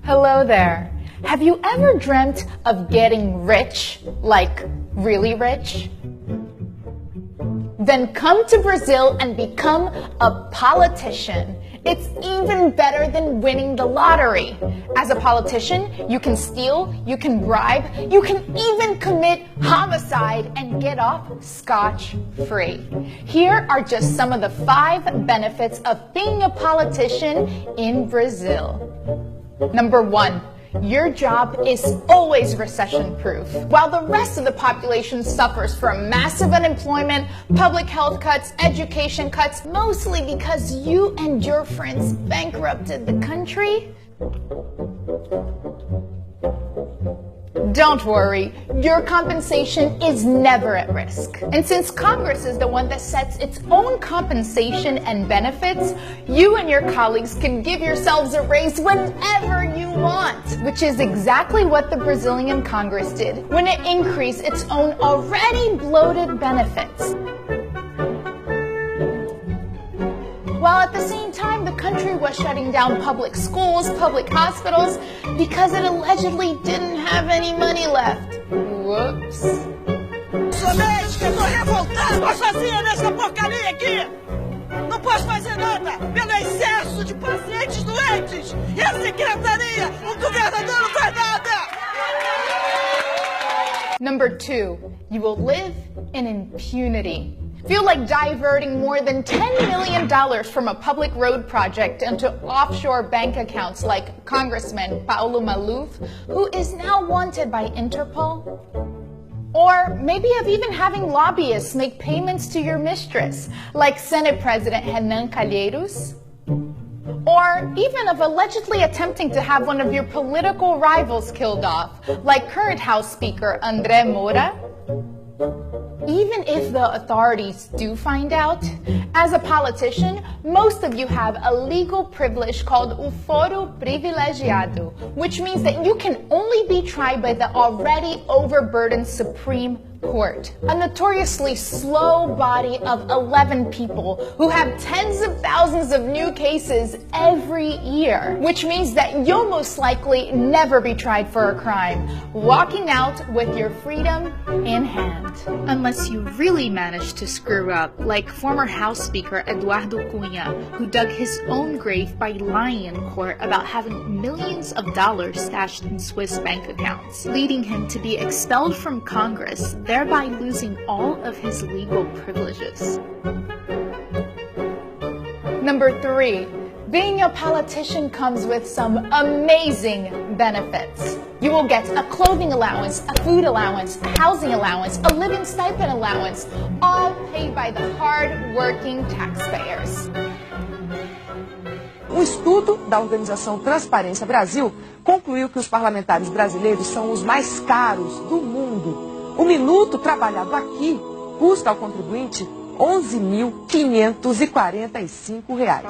Hello there. Have you ever dreamt of getting rich, like really rich? Then come to Brazil and become a politician. It's even better than winning the lottery. As a politician, you can steal, you can bribe, you can even commit homicide and get off scotch-free. Here are just some of the 5 benefits of being a politician in Brazil. Number 1. Your job is always recession-proof. While the rest of the population suffers from massive unemployment, public health cuts, education cuts, mostly because you and your friends bankrupted the country, don't worry, your compensation is never at risk. And since Congress is the one that sets its own compensation and benefits, you and your colleagues can give yourselves a raise whenever you want, which is exactly what the Brazilian Congress did when it increased its own already bloated benefits. While at the same time, the country was shutting down public schools, public hospitals, because it allegedly didn't have any money left. Whoops. Somente, tô revoltado, tô sozinha nessa porcaria aqui! Não posso fazer nada pelo excesso de pacientes doentes! E a secretaria, o governador não faz nada! Number 2, you will live in impunity. Feel like diverting more than $10 million from a public road project into offshore bank accounts like Congressman Paulo Maluf, who is now wanted by Interpol? Or maybe of even having lobbyists make payments to your mistress, like Senate President Renan Calheiros? Or even of allegedly attempting to have one of your political rivals killed off, like current House Speaker André Moura? Even if the authorities do find out, as a politician, most of you have a legal privilege called o foro privilegiado, which means that you can only be tried by the already overburdened Supreme Court, a notoriously slow body of 11 people who have tens of thousands of new cases every year, which means that you'll most likely never be tried for a crime, walking out with your freedom in hand. Unless you really manage to screw up, like former House Speaker Eduardo Cunha, who dug his own grave by lying in court about having millions of dollars stashed in Swiss bank accounts, leading him to be expelled from Congress, thereby losing all of his legal privileges. Number 3, being a politician comes with some amazing benefits. You will get a clothing allowance, a food allowance, a housing allowance, a living stipend allowance, all paid by the hard-working taxpayers. Um estudo da organização Transparência Brasil concluiu que os parlamentares brasileiros são os mais caros do mundo. O minuto trabalhado aqui custa ao contribuinte R$ 11.545.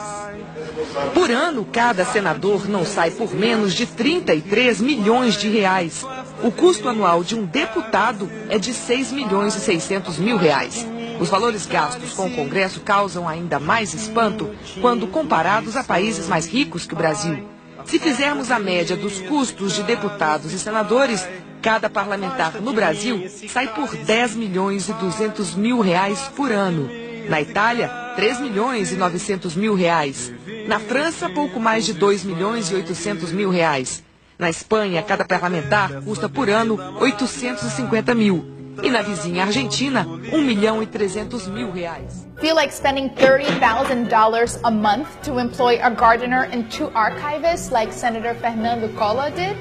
Por ano, cada senador não sai por menos de 33 milhões de reais. O custo anual de um deputado é de 6.600.000 reais. Os valores gastos com o Congresso causam ainda mais espanto quando comparados a países mais ricos que o Brasil. Se fizermos a média dos custos de deputados e senadores, cada parlamentar no Brasil sai por 10.200.000 reais por ano. Na Itália, 3.900.000 reais. Na França, pouco mais de 2.800.000 reais. Na Espanha, cada parlamentar custa por ano 850.000. E na vizinha Argentina, 1.300.000 reais. Feel like spending $30,000 a month to employ a gardener and 2 archivists like Senator Fernando Collor did?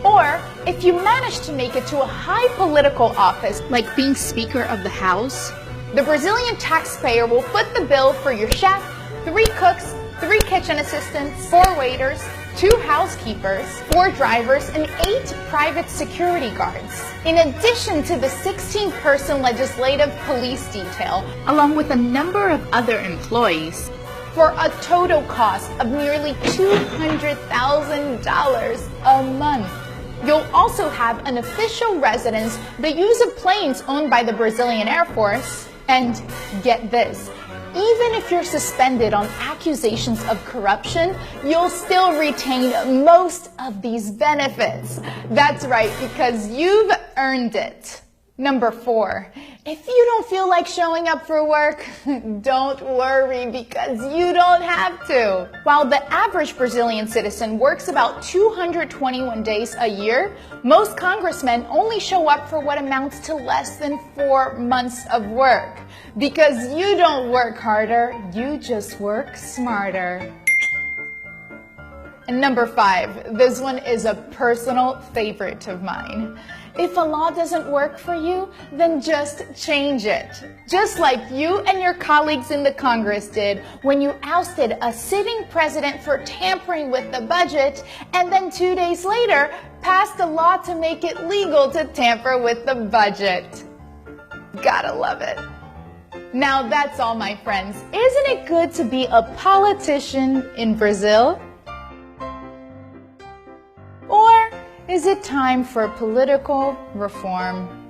Or, if you manage to make it to a high political office, like being Speaker of the House, the Brazilian taxpayer will foot the bill for your chef, 3 cooks, 3 kitchen assistants, 4 waiters, 2 housekeepers, 4 drivers, and 8 private security guards, in addition to the 16-person legislative police detail, along with a number of other employees, for a total cost of nearly $200,000 a month. You'll also have an official residence, the use of planes owned by the Brazilian Air Force, and get this, even if you're suspended on accusations of corruption, you'll still retain most of these benefits. That's right, because you've earned it. Number 4, if you don't feel like showing up for work, don't worry because you don't have to. While the average Brazilian citizen works about 221 days a year, most congressmen only show up for what amounts to less than 4 months of work. Because you don't work harder, you just work smarter. And number 5, this one is a personal favorite of mine. If a law doesn't work for you, then just change it. Just like you and your colleagues in the Congress did when you ousted a sitting president for tampering with the budget and then 2 days later passed a law to make it legal to tamper with the budget. Gotta love it. Now that's all, my friends. Isn't it good to be a politician in Brazil? Or is it time for political reform?